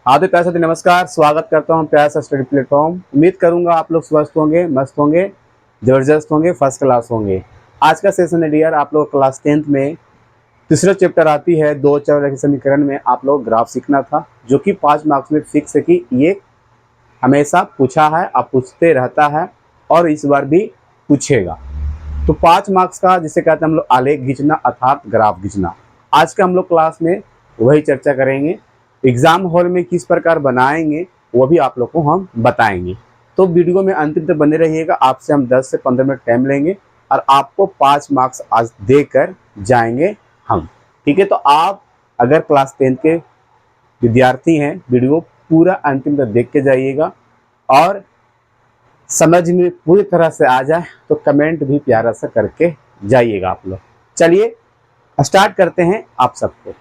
आदि प्यार साथी नमस्कार, स्वागत करता हूँ प्यार सा स्टडी प्लेटफॉर्म। उम्मीद करूंगा आप लोग स्वस्थ होंगे, मस्त होंगे, जबरदस्त होंगे, फर्स्ट क्लास होंगे। आज का सेशन है डियर, आप लोग क्लास 10th में तीसरा चैप्टर आती है दो चर रेखीय समीकरण में आप लोग ग्राफ सीखना था, जो कि 5 मार्क्स में फिक्स है कि ये हमेशा पूछा है, आप पूछते रहता है और इस बार भी पूछेगा। तो 5 मार्क्स का जिसे कहते हैं हम लोग आलेख खींचना अर्थात ग्राफ खींचना। आज का हम लोग क्लास में वही चर्चा करेंगे। एग्जाम हॉल में किस प्रकार बनाएंगे वो भी आप लोग को हम बताएंगे। तो वीडियो में अंतिम तक बने रहिएगा। आपसे हम 10 से 15 मिनट टाइम लेंगे और आपको 5 मार्क्स आज देकर जाएंगे हम। ठीक है, तो आप अगर क्लास 10 के विद्यार्थी हैं, वीडियो पूरा अंतिम तक देख के जाइएगा और समझ में पूरी तरह से आ जाए तो कमेंट भी प्यारा सा करके जाइएगा आप लोग। चलिए स्टार्ट करते हैं। आप सबको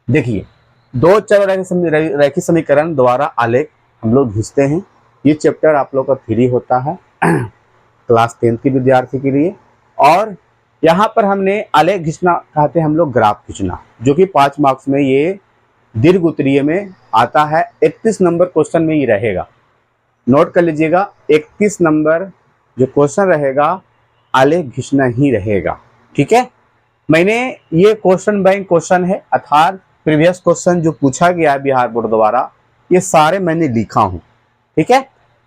देखिए, दो चर रैखिक समीकरण द्वारा आलेख हम लोग खींचते हैं। ये चैप्टर आप लोग का फ्री होता है क्लास 10 के विद्यार्थी के लिए। और यहाँ पर हमने आलेख खींचना कहते हैं हम लोग ग्राफ खींचना, जो कि 5 मार्क्स में ये दीर्घ उत्तरीय में आता है। 31 नंबर क्वेश्चन में ये रहेगा, नोट कर लीजिएगा। 31 नंबर जो क्वेश्चन रहेगा आलेख खींचना ही रहेगा। ठीक है, मैंने ये क्वेश्चन बैंक क्वेश्चन है अर्थात प्रीवियस क्वेश्चन जो पूछा गया है बिहार बोर्ड द्वारा, ये सारे मैंने लिखा हूं। ठीक है,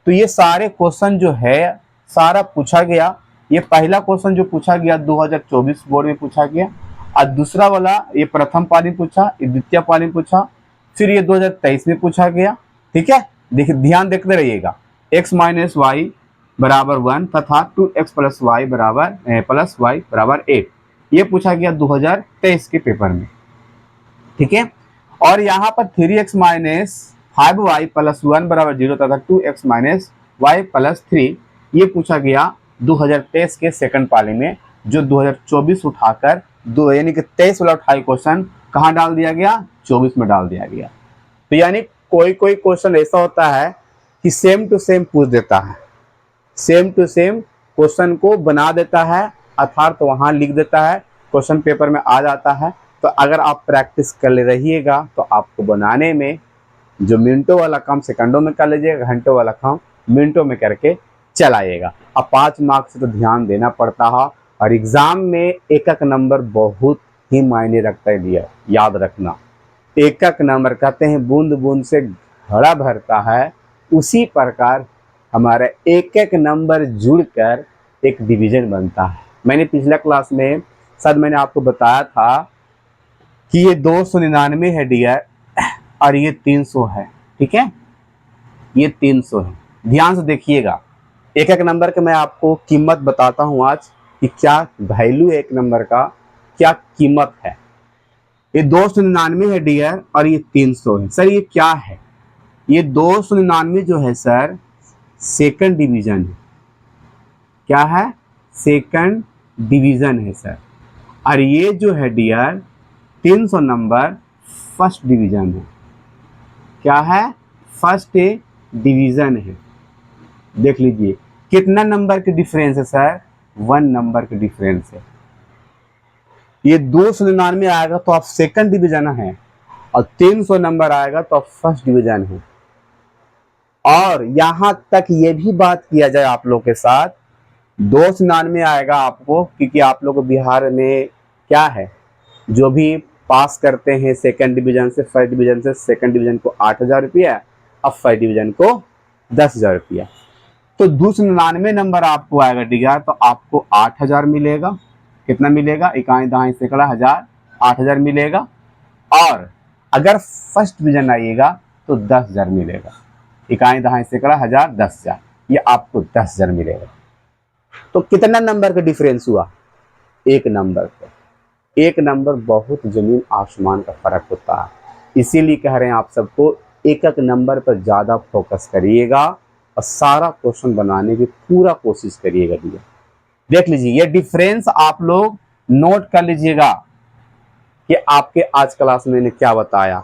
तो ये सारे क्वेश्चन जो है सारा पूछा गया। ये पहला क्वेश्चन जो पूछा गया 2024 बोर्ड में पूछा गया, और दूसरा वाला ये प्रथम पाली पूछा, ये द्वितीय पाली पूछा, फिर ये 2023 में पूछा गया। ठीक है, देखिए ध्यान देखते रहिएगा। x माइनस वाई बराबर 1 तथा 2x प्लस वाई बराबर 8 ये पूछा गया 2023 के पेपर में। ठीक है, और यहाँ पर 3x माइनस 5y प्लस 1 बराबर 0 तथा 2x माइनस वाई प्लस 3 ये पूछा गया 2023 के सेकंड पाली में, जो 2024 उठाकर दो यानी कि 23 वाला उठाई क्वेश्चन कहाँ डाल दिया गया, 24 में डाल दिया गया। तो यानी कोई कोई क्वेश्चन ऐसा होता है कि सेम टू सेम पूछ देता है, सेम टू सेम क्वेश्चन को बना देता है अर्थात तो वहां लिख देता है, क्वेश्चन पेपर में आ जाता है। तो अगर आप प्रैक्टिस कर ले रहिएगा तो आपको बनाने में जो मिनटों वाला काम सेकंडों में कर लीजिएगा, घंटों वाला काम मिनटों में करके चलाइएगा। अब 5 मार्क्स से तो ध्यान देना पड़ता है और एग्जाम में एक एक नंबर बहुत ही मायने रखता है दिया, याद रखना। एक एक नंबर कहते हैं बूंद बूंद से घड़ा भरता है, उसी प्रकार हमारा एक एक नंबर जुड़कर एक डिवीजन बनता है। मैंने पिछला क्लास में शायद मैंने आपको बताया था कि ये 299 है डियर और ये 300 है। ठीक है, ये 300 है। ध्यान से देखिएगा, एक एक नंबर के मैं आपको कीमत बताता हूं आज कि क्या वैल्यू है एक नंबर का, क्या कीमत है। ये 299 है डियर और ये 300 है। सर ये क्या है? ये 299 जो है सर सेकंड डिवीजन है। क्या है? सेकंड डिवीजन है सर। और ये जो है डियर 300 नंबर फर्स्ट डिवीजन है। क्या है? फर्स्ट डिवीजन है। देख लीजिए कितना नंबर के डिफरेंस है सर, 1 नंबर के डिफरेंस है। ये 299 आएगा तो आप सेकंड डिवीजन है और 300 नंबर आएगा तो आप फर्स्ट डिवीजन है। और यहां तक ये भी बात किया जाए आप लोग के साथ, 299 आएगा आपको क्योंकि आप लोग बिहार में क्या है, जो भी पास करते हैं सेकंड डिवीजन से फर्स्ट डिवीजन से, सेकंड डिवीजन को 8,000 रुपया और फर्स्ट डिवीजन को 10,000 रुपया। तो 299 नंबर आपको आएगा डिगर तो आपको 8,000 मिलेगा। कितना मिलेगा? इकाई दहाई सैकड़ा हजार, 8,000 मिलेगा। और अगर फर्स्ट डिवीजन आइएगा तो 10,000 मिलेगा। इकाई दहाई सैकड़ा हजार, 10,000, ये आपको 10,000 मिलेगा। तो कितना नंबर का डिफरेंस हुआ? एक नंबर का। एक नंबर बहुत जमीन आसमान का फर्क होता है। इसीलिए कह रहे हैं आप सबको एक एक नंबर पर ज़्यादा फोकस करिएगा और सारा क्वेश्चन बनाने की पूरा कोशिश करिएगा भैया। देख लीजिए ये डिफरेंस आप लोग नोट कर लीजिएगा कि आपके आज क्लास में मैंने क्या बताया।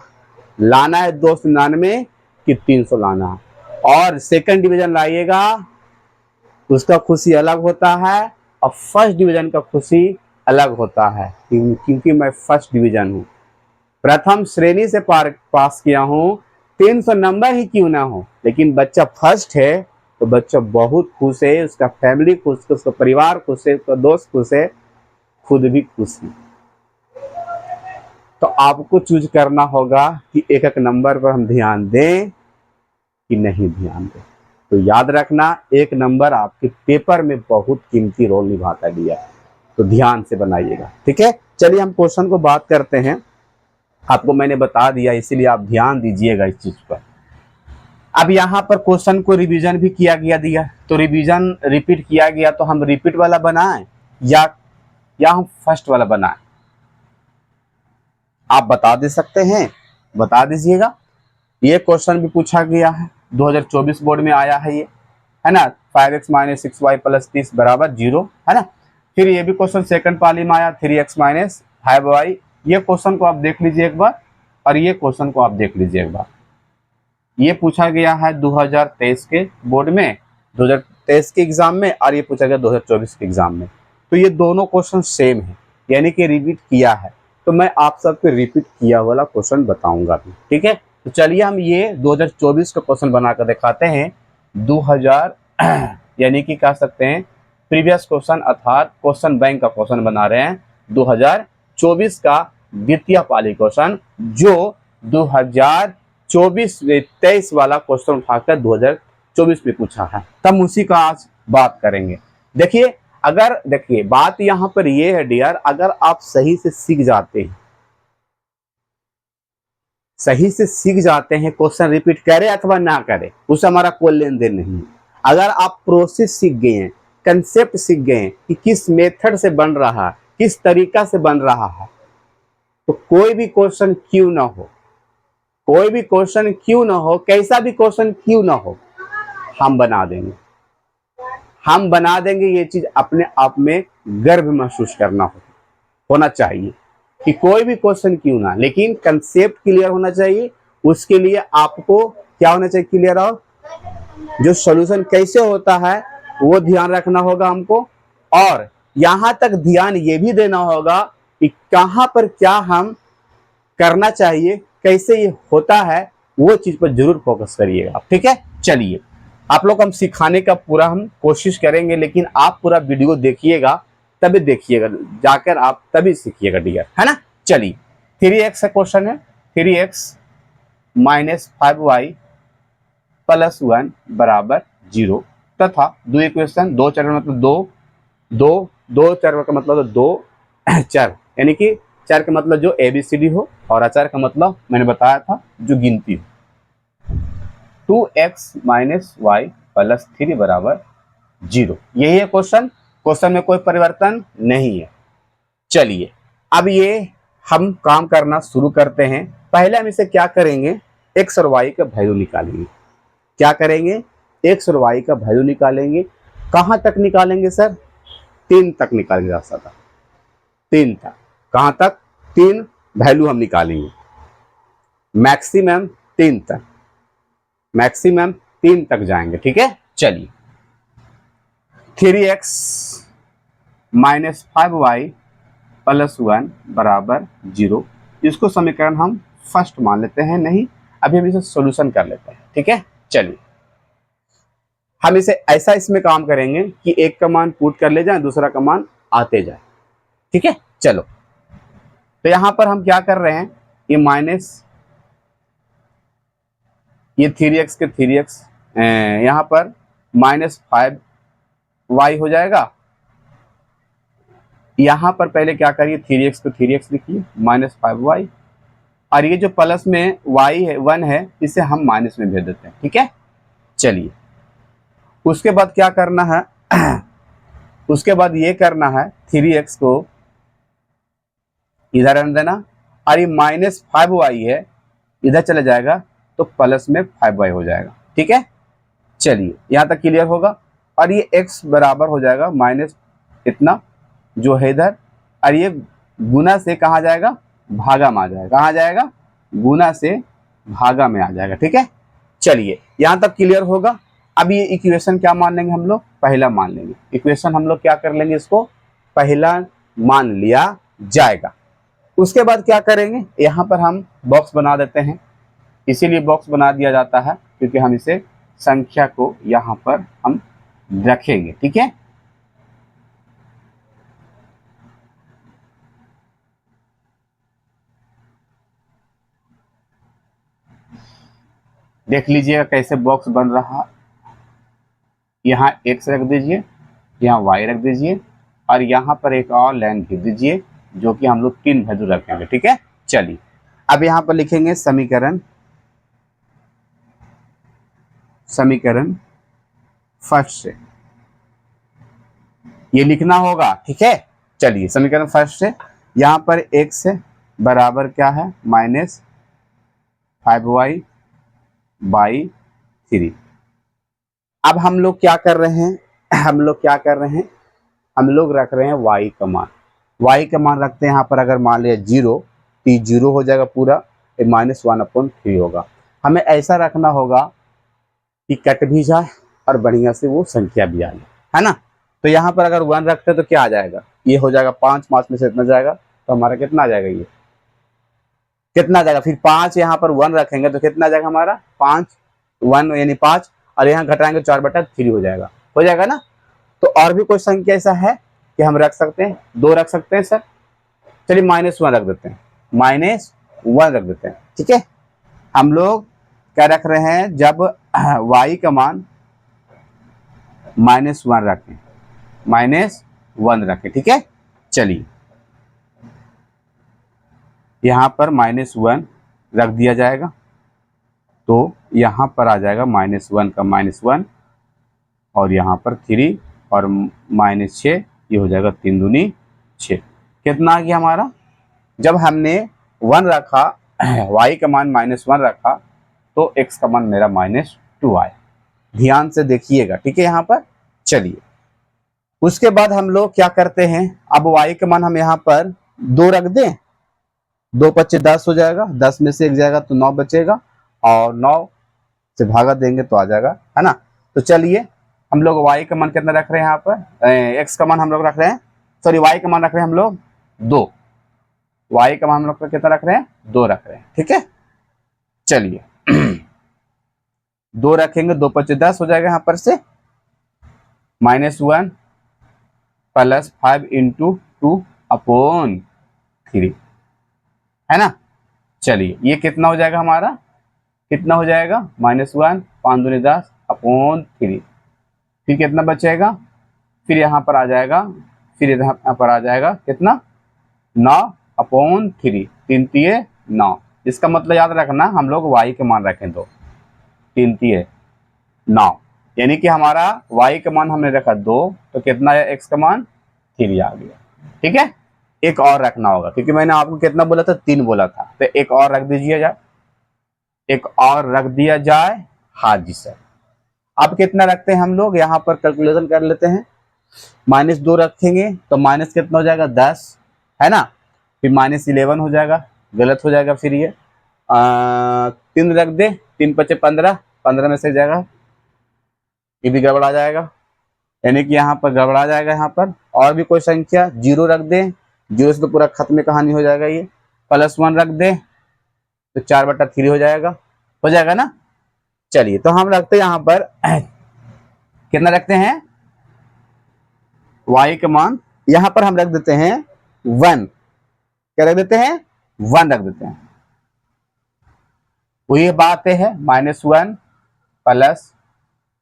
लाना है 299 कि 300 लाना है। और सेकंड डिवीजन लाइएगा, उसका खुशी अलग होता है और फर्स्ट डिवीजन का खुशी अलग होता है, क्योंकि मैं फर्स्ट डिवीजन हूँ, प्रथम श्रेणी से पास किया हूँ, 300 नंबर ही क्यों ना हो, लेकिन बच्चा फर्स्ट है तो बच्चा बहुत खुश है, उसका फैमिली खुश है, उसका परिवार खुश है, उसका दोस्त खुश है, खुद भी खुश है। तो आपको चूज करना होगा कि एक एक नंबर पर हम ध्यान दें कि नहीं ध्यान दें। तो याद रखना, एक नंबर आपके पेपर में बहुत कीमती रोल निभाता है भैया, तो ध्यान से बनाइएगा, ठीक है। चलिए हम क्वेश्चन को बात करते हैं। आपको मैंने बता दिया, इसीलिए आप ध्यान दीजिएगा इस चीज पर। अब यहाँ पर क्वेश्चन को रिवीजन भी किया गया दिया, तो रिवीजन रिपीट किया गया, तो हम रिपीट वाला बनाएं या हम फर्स्ट वाला बनाएं, आप बता दे सकते हैं, बता दीजिएगा। ये क्वेश्चन भी पूछा गया है, 2024 बोर्ड में आया है ये, है ना। 5x - 6y + 30 = 0, है ना। फिर ये भी क्वेश्चन सेकंड पाली में आया, 3x - 5y। ये क्वेश्चन को आप देख लीजिए एक बार, और ये क्वेश्चन को आप देख लीजिए एक बार। ये पूछा गया है 2023 के बोर्ड में, 2023 के एग्जाम में, और ये पूछा गया 2024 के एग्जाम में। तो ये दोनों क्वेश्चन सेम है, यानी कि रिपीट किया है। तो मैं आप सबको रिपीट किया वाला क्वेश्चन बताऊंगा भी, ठीक है। तो चलिए हम ये 2024 का क्वेश्चन बनाकर दिखाते हैं। 2000 यानी कि कह सकते हैं प्रीवियस क्वेश्चन, अर्थात क्वेश्चन बैंक का क्वेश्चन बना रहे हैं 2024 का द्वितीय पाली क्वेश्चन, जो 2023 वाला क्वेश्चन उठाकर 2024 में पूछा है। तब उसी का आज बात करेंगे। देखिए, अगर देखिए बात यहां पर ये है डियर, अगर आप सही से सीख जाते हैं, सही से सीख जाते हैं, क्वेश्चन रिपीट करे अथवा ना करे, उससे हमारा कोई लेन देन नहीं है। अगर आप प्रोसेस सीख गए हैं, कंसेप्ट सीख गए हैं कि किस मेथड से बन रहा है, किस तरीका से बन रहा है, तो कोई भी क्वेश्चन क्यों ना हो, कोई भी क्वेश्चन क्यों ना हो, कैसा भी क्वेश्चन क्यों ना हो, हम बना देंगे, हम बना देंगे। ये चीज अपने आप में गर्व महसूस करना होना चाहिए कि कोई भी क्वेश्चन क्यों ना, लेकिन कंसेप्ट क्लियर होना चाहिए। उसके लिए आपको क्या होना चाहिए, क्लियर हो, जो सॉल्यूशन कैसे होता है वो ध्यान रखना होगा हमको। और यहां तक ध्यान ये भी देना होगा कि कहां पर क्या हम करना चाहिए, कैसे ये होता है, वो चीज पर जरूर फोकस करिएगा, ठीक है। चलिए, आप लोग हम सिखाने का पूरा हम कोशिश करेंगे, लेकिन आप पूरा वीडियो देखिएगा, तभी देखिएगा जाकर आप तभी सीखिएगा डियर, है ना। चलिए, 3x का क्वेश्चन है, 3x - 5y + 1 = 0 तथा दो इक्वेशन, दो चर मतलब दो चर का मतलब दो चर, यानी कि चर का मतलब जो ABCD हो, और अचर का मतलब मैंने बताया था जो गिनती हो। 2x - y + 3 = 0, यही है क्वेश्चन। क्वेश्चन में कोई परिवर्तन नहीं है। चलिए, अब ये हम काम करना शुरू करते हैं। पहले हम इसे क्या करेंगे, x और y का वैल्यू निकालेंगे। क्या करेंगे, x और y का वैल्यू निकालेंगे। कहां तक निकालेंगे सर, 3 तक निकालेंगे रास्ता था, 3 तक। कहां तक, 3 वैल्यू हम निकालेंगे, मैक्सिमम 3 तक, मैक्सिमम 3 तक जाएंगे, ठीक है। चलिए, 3x - 5y + 1 = 0, इसको समीकरण हम फर्स्ट मान लेते हैं। नहीं, अभी हम इसे सॉल्यूशन कर लेते हैं, ठीक है। चलिए, हम इसे ऐसा इसमें काम करेंगे कि एक का मान पुट कर ले जाए, दूसरा का मान आते जाए, ठीक है। चलो, तो यहां पर हम क्या कर रहे हैं, ये माइनस, ये 3x के 3x, यहां पर -5y हो जाएगा। यहां पर पहले क्या करिए, 3x को 3x लिखिए, -5y, और ये जो प्लस में y है 1 है, इसे हम माइनस में भेज देते हैं, ठीक है। चलिए, उसके बाद क्या करना है उसके बाद ये करना है, 3x को इधर आने देना, और ये -5y है, इधर चला जाएगा तो प्लस में 5y हो जाएगा, ठीक है। चलिए, यहां तक क्लियर होगा। और ये x बराबर हो जाएगा माइनस इतना जो है इधर, और ये गुना से कहा जाएगा, भागा में आ जाएगा। कहा जाएगा, गुना से भागा में आ जाएगा, ठीक है। चलिए, यहां तक क्लियर होगा। अब ये इक्वेशन क्या मान लेंगे हम लोग, पहला मान लेंगे। इक्वेशन हम लोग क्या कर लेंगे, इसको पहला मान लिया जाएगा। उसके बाद क्या करेंगे, यहां पर हम बॉक्स बना देते हैं, इसीलिए बॉक्स बना दिया जाता है क्योंकि हम इसे संख्या को यहाँ पर हम रखेंगे। ठीक है, देख लीजिएगा कैसे बॉक्स बन रहा। यहाँ x रख दीजिए, यहाँ y रख दीजिए और यहाँ पर एक और लाइन खींच दीजिए जो कि हम लोग 3 वैल्यू रखेंगे। ठीक है, चलिए अब यहाँ पर लिखेंगे समीकरण फर्स्ट से, ये लिखना होगा। ठीक है, चलिए समीकरण फर्स्ट से यहाँ पर x बराबर क्या है -5y/3। अब हम लोग क्या कर रहे हैं, हम लोग रख रहे हैं y का मान। y का मान रखते हैं यहाँ पर, अगर मान लिया 0 तो 0 हो जाएगा पूरा, -1/3 होगा। हमें ऐसा रखना होगा कि कट भी जाए और बढ़िया से वो संख्या भी आ जाए, है ना। तो यहाँ पर अगर 1 रखते तो क्या आ जाएगा, ये हो जाएगा 5 में से इतना जाएगा तो हमारा कितना आ जाएगा, ये कितना आ जाएगा। फिर 5 यहाँ पर 1 रखेंगे तो कितना आ जाएगा हमारा 5, 1 यानी 5 और यहाँ घटाएंगे 4/3 हो जाएगा ना। तो और भी कोई संख्या ऐसा है कि हम रख सकते हैं, 2 रख सकते हैं सर। चलिए -1 रख देते हैं, -1 रख देते हैं। ठीक है, हम लोग क्या रख रहे हैं, जब y का मान -1 रखें। ठीक है, चलिए यहाँ पर -1 रख दिया जाएगा तो यहाँ पर आ जाएगा -1 का -1 और यहाँ पर 3 और -6, ये हो जाएगा 3 दूनी 6। कितना आ गया हमारा, जब हमने 1 रखा y का मान -1 रखा तो x का मान मेरा -2 आया। ध्यान से देखिएगा। ठीक है, यहाँ पर चलिए उसके बाद हम लोग क्या करते हैं, अब y का मान हम यहाँ पर 2 रख दें, 2 × 5 = 10 हो जाएगा, 10 में से 1 जाएगा तो 9 बचेगा और 9 से भागा देंगे तो आ जाएगा, है ना। तो चलिए हम लोग y का मान कितना रख रहे हैं, यहाँ पर x का मान हम लोग रख रहे हैं, सॉरी y का मान रख रहे हैं हम लोग 2, y का मान हम लोग कितना रख रहे हैं, 2 रख रहे हैं। ठीक है, चलिए 2 रखेंगे, 2 × 5 = 10 हो जाएगा, यहाँ पर से -1 + 5 × 2/3, है ना। चलिए ये कितना हो जाएगा हमारा, कितना हो जाएगा -1 5 दूनी 10/3। फिर कितना बचेगा, फिर यहाँ पर आ जाएगा, फिर यहाँ पर आ जाएगा कितना 9/3, 3 × 9। इसका मतलब याद रखना, हम लोग y के मान रखें तो 3 × 9, यानी कि हमारा y का मान हमने रखा 2 तो कितना है, x का मान 3 आ गया। ठीक है, एक और रखना होगा क्योंकि मैंने आपको कितना बोला था, 3 बोला था, तो एक और रख दीजिए जाए, एक और रख दिया जाए। हाँ जी सर, अब कितना रखते हैं हम लोग, यहाँ पर कैलकुलेशन कर लेते हैं। -2 रखेंगे तो माइनस कितना हो जाएगा 10, है ना। फिर -11 हो जाएगा, गलत हो जाएगा। फिर ये 3 रख दे, 3 × 5 = 15, 15 में से जाएगा, ये भी गड़बड़ा जाएगा, यानी कि यहाँ पर गड़बड़ा जाएगा। यहाँ पर और भी कोई संख्या 0 रख दे, 0 से तो पूरा खत्म कहानी हो जाएगा। ये +1 रख दे तो 4/3 हो जाएगा ना। चलिए तो हम रखते हैं यहाँ पर कितना रखते हैं, y का मान यहाँ पर हम रख देते हैं 1, क्या रख देते हैं, 1 रख देते हैं। वही बात है, -1 प्लस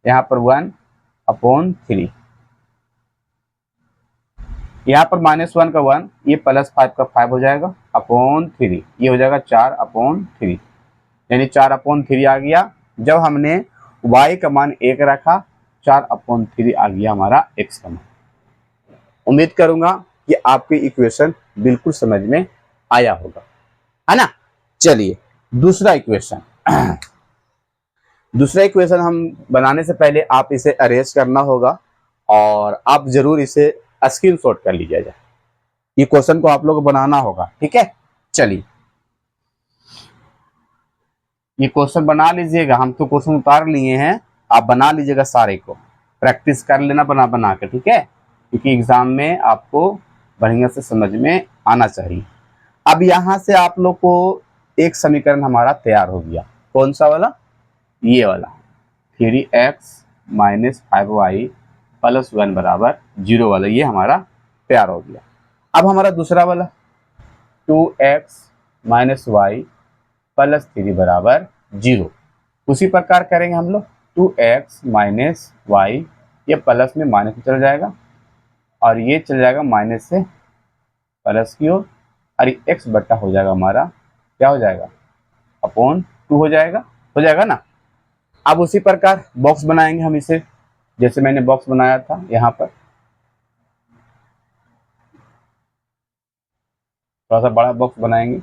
यहाँ पर 1/3, यहाँ पर -1 का 1, ये +5 का 5 हो जाएगा /3, ये हो जाएगा 4/3, यानी 4/3 आ गया। जब हमने y का मान 1 रखा, 4/3 आ गया हमारा x का मान। उम्मीद करूंगा कि आपकी इक्वेशन बिल्कुल समझ में आया होगा, है ना। चलिए दूसरा इक्वेशन हम बनाने से पहले आप इसे अरेंज करना होगा और आप जरूर इसे स्क्रीनशॉट कर लीजिए जाए, ये क्वेश्चन को आप लोग बनाना होगा। ठीक है, चलिए ये क्वेश्चन बना लीजिएगा, हम तो क्वेश्चन उतार लिए हैं, आप बना लीजिएगा, सारे को प्रैक्टिस कर लेना बना के। ठीक है, क्योंकि एग्जाम में आपको बढ़िया से समझ में आना चाहिए। अब यहाँ से आप लोग को एक समीकरण हमारा तैयार हो गया, कौन सा वाला? ये वाला 3x माइनस 5y प्लस 1 बराबर 0 वाला, ये हमारा तैयार हो गया। अब हमारा दूसरा वाला 2x माइनस वाई प्लस 3 बराबर 0, उसी प्रकार करेंगे हम लोग। 2x माइनस वाई, ये प्लस में माइनस में चल जाएगा और ये चल जाएगा माइनस से प्लस की ओर, और ये x बट्टा हो जाएगा हमारा, क्या हो जाएगा? अपॉन 2 हो जाएगा ना। अब उसी प्रकार बॉक्स बनाएंगे हम इसे, जैसे मैंने बॉक्स बनाया था यहाँ पर, थोड़ा सा बड़ा बॉक्स बनाएंगे।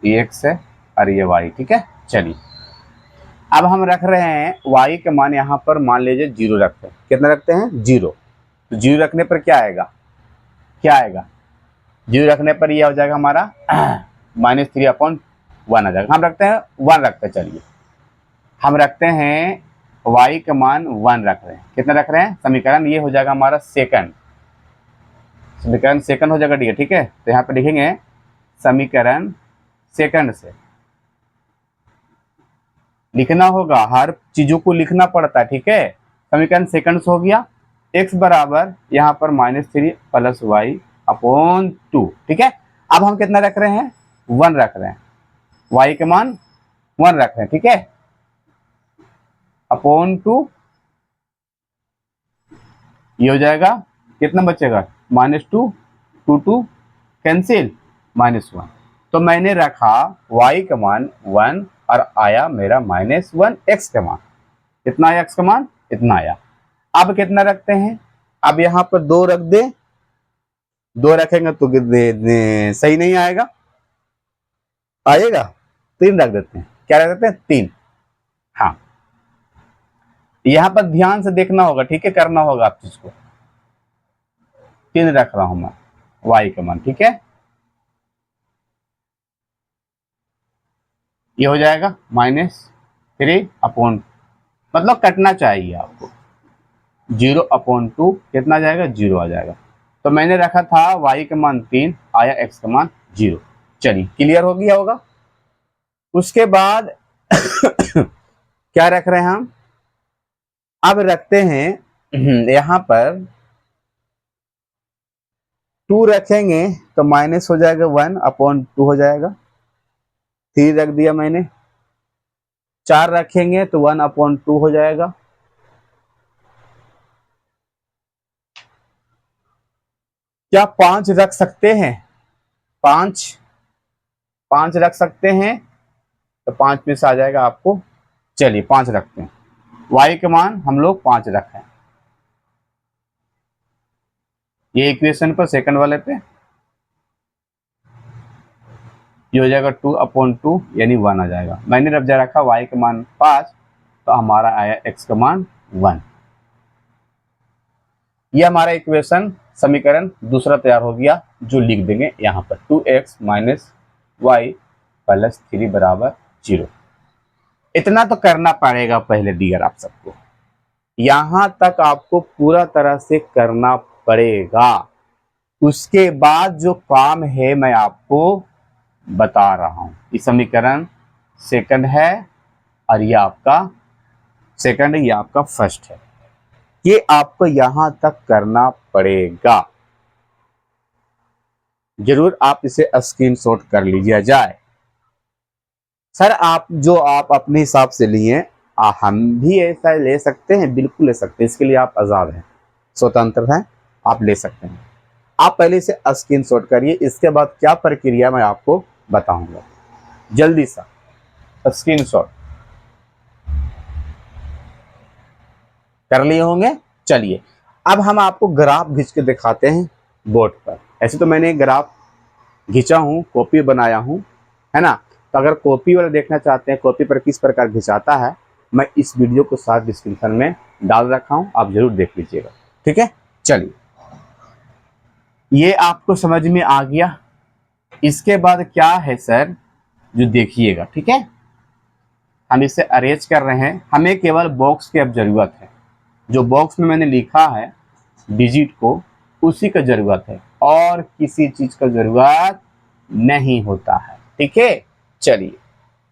ये x है और ये y, ठीक है। चलिए अब हम रख रहे हैं y के मान यहाँ पर मान लीजिए 0 रखते हैं। कितना रखते हैं? 0। तो 0 रखने पर क्या आएगा? 0 रखने पर यह हो जाएगा हमारा -3/1 आ जाएगा। हम रखते हैं 1 रखते हैं। चलिए हम रखते हैं y का मान 1 रख रहे हैं। कितना रख रहे हैं? समीकरण ये हो जाएगा हमारा सेकंड, समीकरण सेकंड हो जाएगा डी, ठीक है। तो यहाँ पे लिखेंगे समीकरण सेकंड से लिखना होगा, हर चीजों को लिखना पड़ता है, ठीक है। समीकरण सेकंड से हो गया x बराबर यहाँ पर -3 प्लस वाई अपॉन 2, ठीक है। अब हम कितना रख रहे हैं? 1 रख रहे हैं, y के मान 1 रख रहे हैं, ठीक है, अपॉन 2। ये हो जाएगा, कितना बचेगा? -2, 2 कैंसिल, -1। तो मैंने रखा y का मान 1 और आया मेरा -1 x का मान। कितना आया x का मान? इतना आया। अब कितना रखते हैं? अब यहाँ पर 2 रख दे, 2 रखेंगे तो सही नहीं आएगा, आएगा 3 रख देते हैं। क्या रख देते हैं? 3। हाँ, यहाँ पर ध्यान से देखना होगा, ठीक है, करना होगा आप चीज को। 3 रख रहा हूं मैं y का मान, ठीक है। ये हो जाएगा -3 अपॉन, मतलब कटना चाहिए आपको, 0/2 कितना जाएगा? 0 आ जाएगा। तो मैंने रखा था y का मान 3, आया x का मान 0। चलिए क्लियर हो गया होगा। उसके बाद क्या रख रहे हैं हम? अब रखते हैं यहां पर 2 रखेंगे तो माइनस हो जाएगा 1/2 हो जाएगा। 3 रख दिया मैंने, 4 रखेंगे तो 1/2 हो जाएगा। क्या 5 रख सकते हैं? 5 रख सकते हैं, तो 5 में से आ जाएगा आपको। चलिए 5 रखते हैं, y के मान हम लोग 5 रखें। ये इक्वेशन पर सेकंड वाले पे ये हो जाएगा 2/2 यानी 1 आ जाएगा। मैंने जब रखा y का मान 5 तो हमारा आया x का मान 1। ये हमारा इक्वेशन समीकरण दूसरा तैयार हो गया, जो लिख देंगे यहाँ पर 2x माइनस वाई प्लस 3 बराबर 0। इतना तो करना पड़ेगा पहले डियर आप सबको, यहां तक आपको पूरा तरह से करना पड़ेगा। उसके बाद जो काम है मैं आपको बता रहा हूं। ये समीकरण सेकंड है और ये आपका सेकंड है, ये आपका फर्स्ट है। ये आपको यहां तक करना पड़ेगा, जरूर आप इसे स्क्रीनशॉट कर लीजिए जाए। सर आप अपने हिसाब से लिए, हम भी ऐसा ले सकते हैं, बिल्कुल ले सकते हैं, इसके लिए आप आज़ाद हैं, स्वतंत्र हैं, आप ले सकते हैं। आप पहले इसे स्क्रीनशॉट करिए, इसके बाद क्या प्रक्रिया मैं आपको बताऊंगा। जल्दी सा स्क्रीनशॉट कर लिए होंगे। चलिए अब हम आपको ग्राफ खींच के दिखाते हैं बोर्ड पर। ऐसे तो मैंने ग्राफ खींचा हूँ, कॉपी बनाया हूँ, है ना। तो अगर कॉपी वाला देखना चाहते हैं, कॉपी पर किस प्रकार खिंचाता है, मैं इस वीडियो को साथ डिस्क्रिप्शन में डाल रखा हूँ, आप जरूर देख लीजिएगा, ठीक है। चलिए ये आपको समझ में आ गया। इसके बाद क्या है सर, जो देखिएगा, ठीक है। हम इसे अरेंज कर रहे हैं, हमें केवल बॉक्स की अब जरूरत है। जो बॉक्स में मैंने लिखा है डिजिट को उसी का जरूरत है और किसी चीज का जरूरत नहीं होता है। ठीक है, चलिए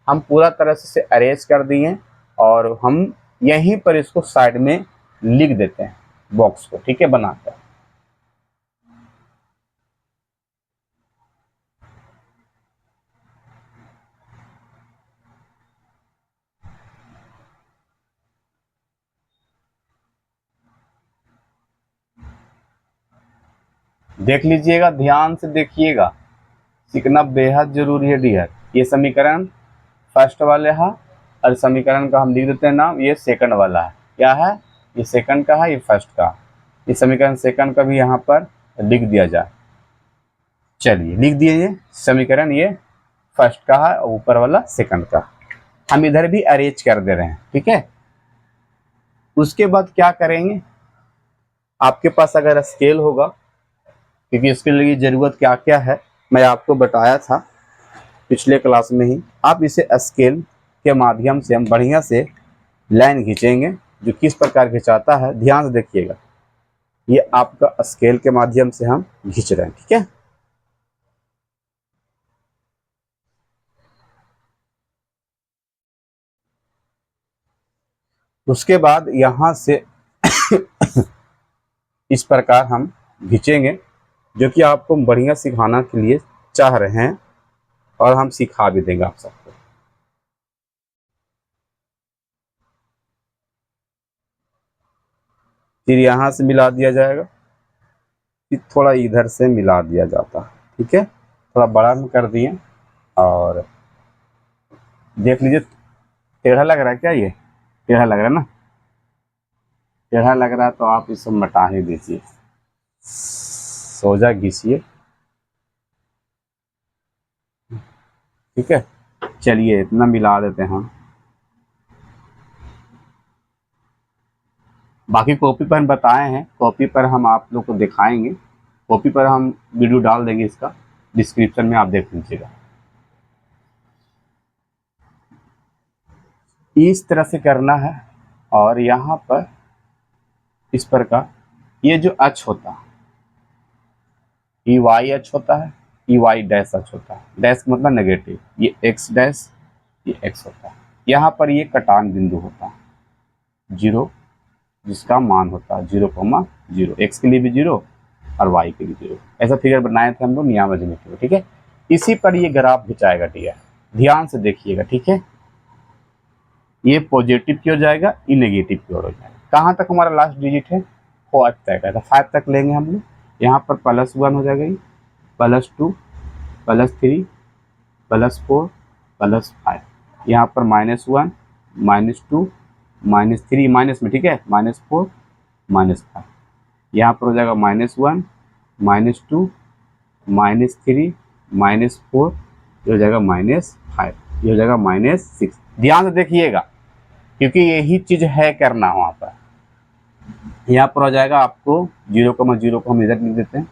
हम पूरा तरह से अरेंज कर दिए और हम यहीं पर इसको साइड में लिख देते हैं बॉक्स को। ठीक है, बनाकर देख लीजिएगा, ध्यान से देखिएगा, सीखना बेहद जरूरी है डियर। ये समीकरण फर्स्ट वाले है और समीकरण का हम लिख देते हैं नाम, ये सेकंड वाला है। क्या है, ये सेकंड का है, ये फर्स्ट का। ये समीकरण सेकंड का भी यहाँ पर लिख दिया जाए। चलिए लिख दिए, ये समीकरण ये फर्स्ट का है और ऊपर वाला सेकंड का। हम इधर भी अरेंज कर दे रहे हैं। ठीक है, उसके बाद क्या करेंगे, आपके पास अगर स्केल होगा, क्योंकि इसके लिए जरूरत क्या क्या है मैं आपको बताया था पिछले क्लास में ही। आप इसे स्केल के माध्यम से हम बढ़िया से लाइन खींचेंगे। जो किस प्रकार खिंचाता है ध्यान से देखिएगा, ये आपका स्केल के माध्यम से हम खींच रहे हैं। ठीक है, उसके बाद यहां से इस प्रकार हम खींचेंगे, जो कि आपको बढ़िया सिखाना के लिए चाह रहे हैं और हम सिखा भी देंगे आप सबको। फिर यहाँ से मिला दिया जाएगा, फिर थोड़ा इधर से मिला दिया जाता है। ठीक है, थोड़ा बड़ा में कर दिए और देख लीजिए, टेढ़ा लग रहा है क्या, ये टेढ़ा लग रहा है ना, टेढ़ा लग रहा है तो आप इसे मटा ही दीजिए, सोजा घिसिए। ठीक है, चलिए इतना मिला देते हैं हम। बाकी कॉपी पर हम बताए हैं, कॉपी पर हम आप लोग को दिखाएंगे, कॉपी पर हम वीडियो डाल देंगे, इसका डिस्क्रिप्शन में आप देख लीजिएगा। इस तरह से करना है और यहाँ पर इस प्रकार ये जो अक्ष होता है ये वाई अक्ष होता है, ये वाई डैश अक्ष होता है। डैश मतलब नेगेटिव, ये एक्स डैश, ये एक्स होता है। यहाँ पर ये कटान बिंदु होता है जीरो, जिसका मान होता है 0,0, एक्स के लिए भी 0 और वाई के लिए 0। ऐसा फिगर बनाए थे हम लोग नियामक ज्योमेट्री में। ठीक है, इसी पर ये ग्राफ खिंचाएगा डियर, ध्यान से देखिएगा। ठीक है, ये पॉजिटिव की ओर जाएगा, ये नेगेटिव की ओर हो जाएगा। कहाँ तक हमारा लास्ट डिजिट है, 5 तक है, 5 तक लेंगे हम लोग। यहाँ पर +1 हो जाएगा, ये +2 +3 +4 +5, यहाँ पर -1 -2 -3 माइनस में। ठीक है, -4 -5, यहाँ पर हो जाएगा -1 -2 -3 -4, ये हो जाएगा -5, ये हो जाएगा -6। ध्यान से देखिएगा क्योंकि यही चीज है करना वहां पर। यहाँ पर हो जाएगा आपको 0,0 को हम इधर लिख देते हैं,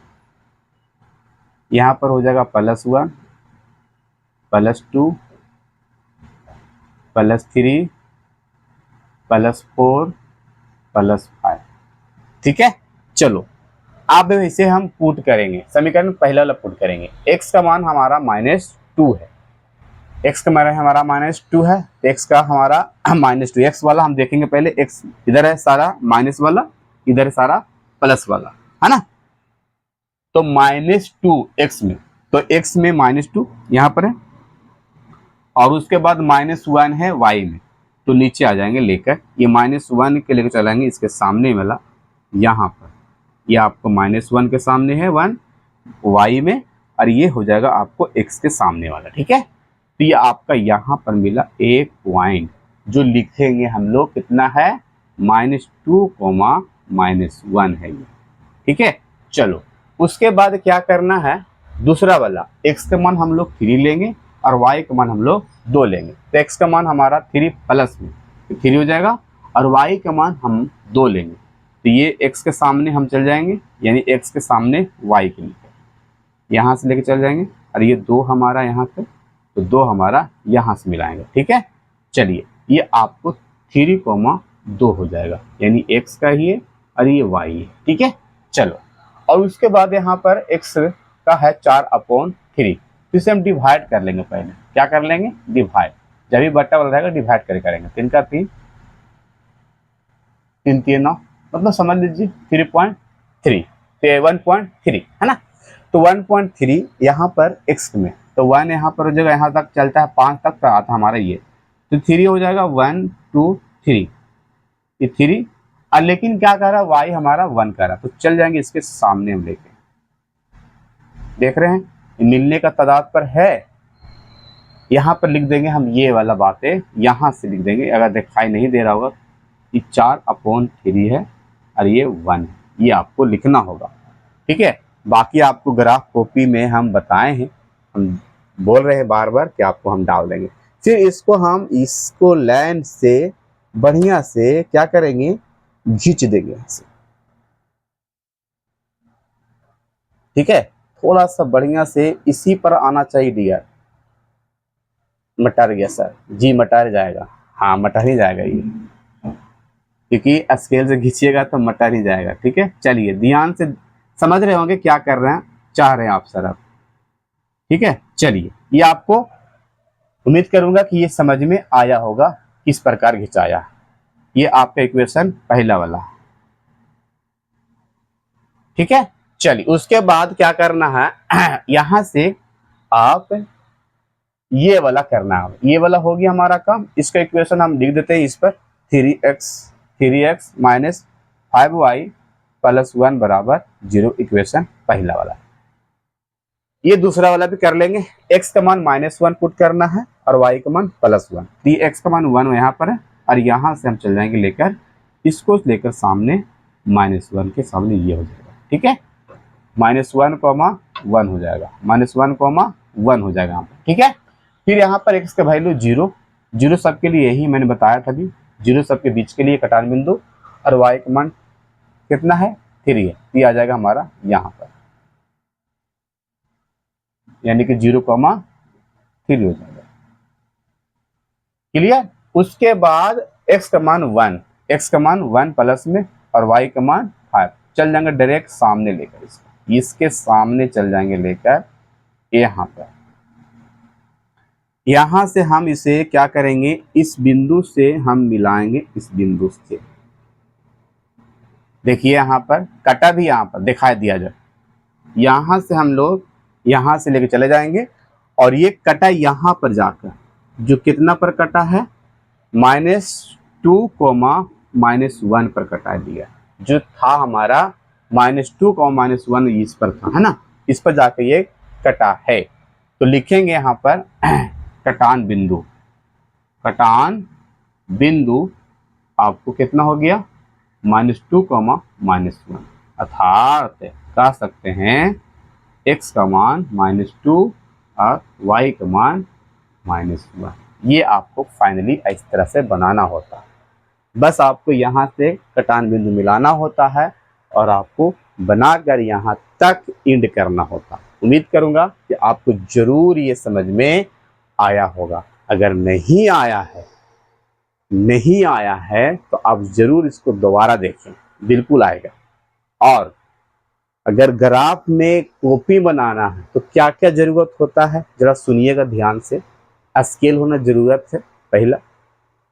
यहाँ पर हो जाएगा +1 +2 +3 +4 +5। ठीक है, चलो अब इसे हम पुट करेंगे, समीकरण पहला वाला पुट करेंगे। x का मान हमारा -2 है, x का मान हमारा -2 है, x का हमारा -2, x वाला हम देखेंगे पहले। x इधर है सारा माइनस वाला, इधर है सारा प्लस वाला, है ना। तो -2 x में, तो x में -2 यहाँ पर है और उसके बाद -1 है y में, तो नीचे आ जाएंगे लेकर, ये -1 के लेकर चलाएंगे इसके सामने वाला यहाँ पर, ये आपको -1 के सामने है 1 y में, और ये हो जाएगा आपको x के सामने वाला। ठीक है, तो ये आपका यहाँ पर मिला एक पॉइंट, जो लिखेंगे हम लोग कितना है, -2, -1 है ये। ठीक है, चलो उसके बाद क्या करना है, दूसरा वाला x का मान हम लोग 3 लेंगे और y का मान हम लोग 2 लेंगे। तो x का मान हमारा 3 प्लस में 3 हो जाएगा और y का मान हम 2 लेंगे, तो ये x के सामने हम चल जाएंगे, यानी x के सामने y के लिए यहाँ से लेके चल जाएंगे, और ये 2 हमारा यहाँ पे, तो 2 हमारा यहाँ से मिलाएंगे। ठीक है, चलिए ये आपको 3,2 हो जाएगा, यानी x का ही है और ये y है। ठीक है, चलो, और उसके बाद यहाँ पर x का है 4/3, तो इसे हम डिवाइड कर लेंगे। पहले क्या कर लेंगे, डिवाइड। जब भी बट्टा वाला रहेगा डिवाइड करके करेंगे। 3 का 3, 3 3 9, मतलब समझ लीजिए 3.3, तो 1.3 है ना। तो 1.3 यहाँ पर x में, तो 1 यहाँ पर हो जाएगा, यहाँ तक चलता है 5 तक का आता हमारा ये, तो 3 हो जाएगा 1 2 3, ये 3। और लेकिन क्या कर रहा है, y हमारा 1 कर रहा है, तो चल जाएंगे इसके सामने हम लेके। देख रहे हैं मिलने का तादाद पर है। यहाँ पर लिख देंगे हम ये वाला बातें, यहाँ से लिख देंगे, अगर दिखाई नहीं दे रहा होगा, ये 4/3 है और ये 1 है, ये आपको लिखना होगा। ठीक है, बाकी आपको ग्राफ कॉपी में हम बताए हैं, हम बोल रहे हैं बार बार कि आपको हम डाल देंगे। फिर इसको लाइन से बढ़िया से क्या करेंगे, खींच देंगे ऐसे। ठीक है, थोड़ा सा बढ़िया से इसी पर आना चाहिए डियर। मटर गया सर जी, मटर जाएगा, हाँ मटर ही जाएगा ये, क्योंकि स्केल से खींचिएगा तो मटर ही जाएगा। ठीक है, चलिए ध्यान से समझ रहे होंगे क्या कर रहे हैं, चाह रहे हैं आप सर अब। ठीक है, चलिए ये आपको उम्मीद करूंगा कि ये समझ में आया होगा किस प्रकार खिंचाया। ये आपका इक्वेशन पहला वाला। ठीक है, चलिए उसके बाद क्या करना है, यहां से आप ये वाला करना है। ये वाला हो गया हमारा काम। इसका इक्वेशन हम लिख देते हैं इस पर, 3x माइनस 5y प्लस 1 बराबर 0, इक्वेशन पहला वाला। ये दूसरा वाला भी कर लेंगे। x का मान -1 पुट करना है और y का मान +1। 3x का मान 1 यहाँ पर है और यहाँ से हम चल जाएंगे लेकर, इसको लेकर सामने -1 के सामने ये हो जाएगा। ठीक है, -1, 1 हो जाएगा, -1, 1 हो जाएगा यहाँ पर। ठीक है, फिर यहाँ पर x का वैल्यू 0 सबके लिए, यही मैंने बताया था अभी, 0 सबके बीच के लिए कटान बिंदु, और y का मान कितना है, 3 है, ये आ जाएगा हमारा यहाँ पर, यानी कि 0,3 हो जाएगा। क्लियर। उसके बाद x का मान 1 प्लस में और y का मान 5, चल जाएंगे डायरेक्ट सामने लेकर, इसके सामने चल जाएंगे लेकर यहाँ पर। यहां से हम इसे क्या करेंगे, इस बिंदु से हम मिलाएंगे इस बिंदु से। देखिए यहाँ पर कटा भी यहाँ पर दिखाई दिया जाए, यहां से हम लोग यहां से लेके चले जाएंगे और ये कटा यहाँ पर जाकर, जो कितना पर कटा है, -2, -1 पर कटा दिया, जो था हमारा -2, -1 इस पर था, है ना, इस पर जाकर ये कटा है। तो लिखेंगे यहाँ पर कटान बिंदु आपको कितना हो गया, -2, -1, अर्थात कह सकते हैं x का मान -2 और y का मान -1। ये आपको फाइनली इस तरह से बनाना होता है। बस आपको यहाँ से कटान बिंदु मिलाना होता है और आपको बनाकर यहाँ तक इंड करना होता है। उम्मीद करूँगा कि आपको जरूर ये समझ में आया होगा। अगर नहीं आया है तो आप जरूर इसको दोबारा देखें, बिल्कुल आएगा। और अगर ग्राफ में कॉपी बनाना है तो क्या क्या जरूरत होता है, जरा सुनिएगा ध्यान से। स्केल होना जरूरत है पहला,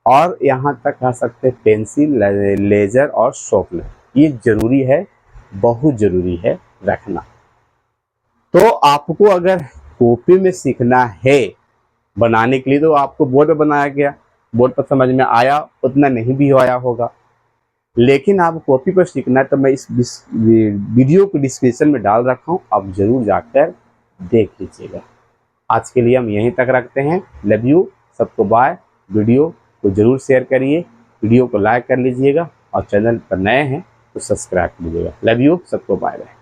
और यहाँ तक कह सकते हैं पेंसिल, लेजर और शॉर्पनर, ये जरूरी है, बहुत जरूरी है रखना। तो आपको अगर कॉपी में सीखना है बनाने के लिए तो आपको बोर्ड पर बनाया गया, बोर्ड पर समझ में आया, उतना नहीं भी आया होगा। लेकिन आप कॉपी पर सीखना है तो मैं इस वीडियो को डिस्क्रिप्शन में डाल रखा हूँ, आप जरूर जाकर देख लीजिएगा। आज के लिए हम यहीं तक रखते हैं। लव यू, सबको बाय। वीडियो को जरूर शेयर करिए, वीडियो को लाइक कर लीजिएगा और चैनल पर नए हैं तो सब्सक्राइब कर लीजिएगा। लव यू, सबको बाय बाय।